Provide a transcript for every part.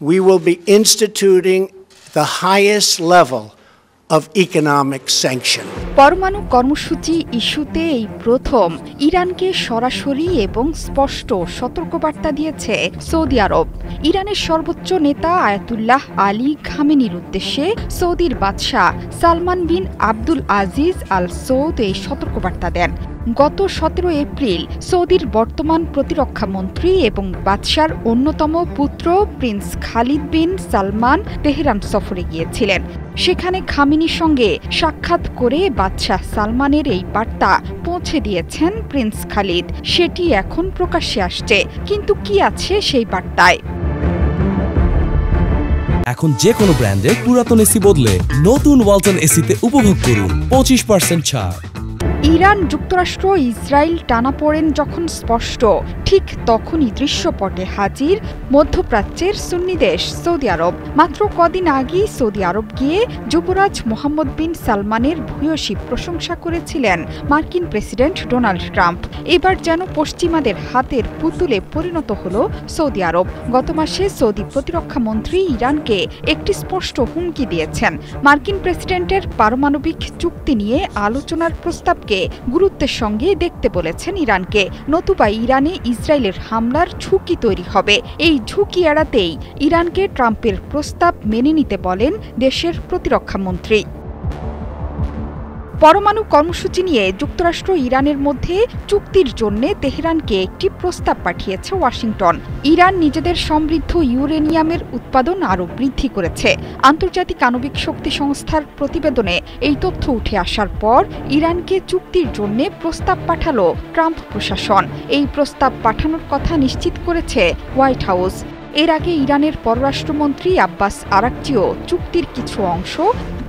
we will be instituting the highest level of economic sanction. পরমাণু কর্মসূচি ইস্যুতে এই প্রথম ইরানকে সরাসরি এবং স্পষ্ট সতর্কবার্তা দিয়েছে সৌদি আরব। ইরানের সর্বোচ্চ নেতা আয়াতুল্লাহ আলী খামেনির উদ্দেশ্যে সৌদির বাদশাহ সালমান বিন আব্দুল আজিজ আল সৌদ এই সতর্কবার্তা দেন। গত 17 এপ্রিল সৌদির বর্তমান প্রতিরক্ষা মন্ত্রী এবং বাদশার অন্যতম পুত্র প্রিন্স খালিদ বিন সালমান তেহরান সফরে গিয়েছিলেন। সেখানে খামেনির সঙ্গে সাক্ষাৎ করে বাদশাহ সালমানের এই বার্তা পৌঁছে দিয়েছেন প্রিন্স খালিদ। সেটি এখন প্রকাশ্যে আসছে, কিন্তু কি আছে সেই বার্তায়? এখন যে কোনো ব্র্যান্ডের পুরাতন এসি বদলে নতুন ওয়ালটন এসিতে উপভোগ করুন 25% ছাড়। ইরান যুক্তরাষ্ট্র ইসরায়েল টানাপোড়েন যখন স্পষ্ট, ঠিক তখনই দৃশ্যপটে হাজির মধ্যপ্রাচ্যের সুন্নি দেশ সৌদি আরব। মাত্র কদিন আগেই সৌদি আরব গিয়ে যুবরাজ মোহাম্মদ বিন সালমানের ভূয়সী প্রশংসা করেছিলেন মার্কিন প্রেসিডেন্ট ডোনাল্ড ট্রাম্প। এবার যেন পশ্চিমাদের হাতের পুতুলে পরিণত হল সৌদি আরব। গত মাসে সৌদি প্রতিরক্ষা মন্ত্রী ইরানকে একটি স্পষ্ট হুমকি দিয়েছেন। মার্কিন প্রেসিডেন্টের পারমাণবিক চুক্তি নিয়ে আলোচনার প্রস্তাবকে গুরুত্বের সঙ্গে দেখতে বলেছেন ইরানকে, নতুবা ইরানে ইসরায়েলের হামলার ঝুঁকি তৈরি হবে। এই ঝুঁকি এড়াতেই ইরানকে ট্রাম্পের প্রস্তাব মেনে নিতে বলেন দেশের প্রতিরক্ষা মন্ত্রী। পরমাণু কর্মসূচি নিয়ে যুক্তরাষ্ট্র ইরানের মধ্যে চুক্তির জন্য তেহরানকে একটি প্রস্তাব পাঠিয়েছে ওয়াশিংটন। ইরান নিজেদের সমৃদ্ধ ইউরেনিয়ামের উৎপাদন আরও বৃদ্ধি করেছে। আন্তর্জাতিক আণবিক শক্তি সংস্থার প্রতিবেদনে এই তথ্য উঠে আসার পর ইরানকে চুক্তির জন্য প্রস্তাব পাঠালো ট্রাম্প প্রশাসন। এই প্রস্তাব পাঠানোর কথা নিশ্চিত করেছে হোয়াইট হাউস। এর আগে ইরানের পররাষ্ট্রমন্ত্রী আব্বাস আরাকচিও চুক্তির কিছু অংশ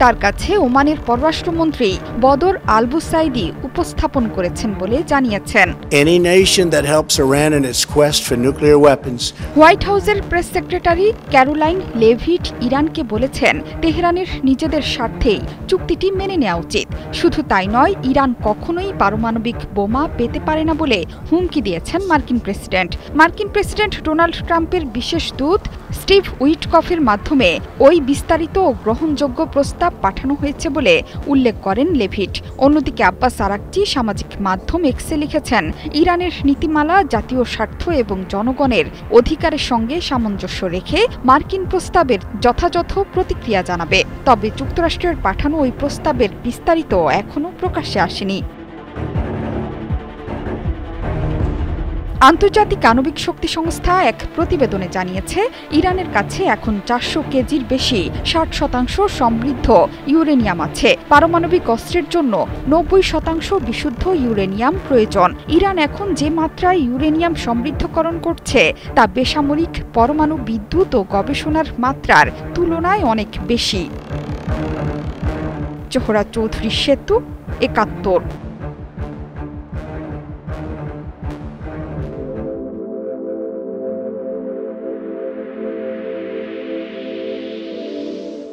তার কাছে ওমানের পররাষ্ট্রমন্ত্রী বদর আল-বুসাইদি উপস্থাপন করেছেন বলে জানিয়েছেন। Any nation that helps Iran in its quest for nuclear weapons. White হাউসের প্রেস সেক্রেটারি ক্যারোলাইন লেভিট ইরানকে বলেছেন, তেহরানের নিজেদের স্বার্থেই চুক্তিটি মেনে নেওয়া উচিত। শুধু তাই নয়, ইরান কখনোই পারমাণবিক বোমা পেতে পারে না বলে হুমকি দিয়েছেন মার্কিন প্রেসিডেন্ট ডোনাল্ড ট্রাম্পের বিশেষ দূত স্টিভ উইটকফের মাধ্যমে ওই বিস্তারিত ও গ্রহণযোগ্য প্রস্তাব পাঠানো হয়েছে বলে উল্লেখ করেন লেভিট। অন্যদিকে আব্বাস আরাকচি সামাজিক মাধ্যম এক্সে লিখেছেন, ইরানের নীতিমালা জাতীয় স্বার্থ এবং জনগণের অধিকারের সঙ্গে সামঞ্জস্য রেখে মার্কিন প্রস্তাবের যথাযথ প্রতিক্রিয়া জানাবে। তবে যুক্তরাষ্ট্রের পাঠানো ওই প্রস্তাবের বিস্তারিত এখনও প্রকাশ্যে আসেনি। আন্তর্জাতিক আণবিক শক্তি সংস্থা এক প্রতিবেদনে জানিয়েছে, ইরানের কাছে এখন 400 কেজির বেশি 60% সমৃদ্ধ ইউরেনিয়াম আছে। পারমাণবিক অস্ত্রের জন্য 90% বিশুদ্ধ ইউরেনিয়াম প্রয়োজন। ইরান এখন যে মাত্রায় ইউরেনিয়াম সমৃদ্ধকরণ করছে তা বেসামরিক পরমাণু বিদ্যুৎ ও গবেষণার মাত্রার তুলনায় অনেক বেশি। জোহরা চৌধুরী সেতু, 71।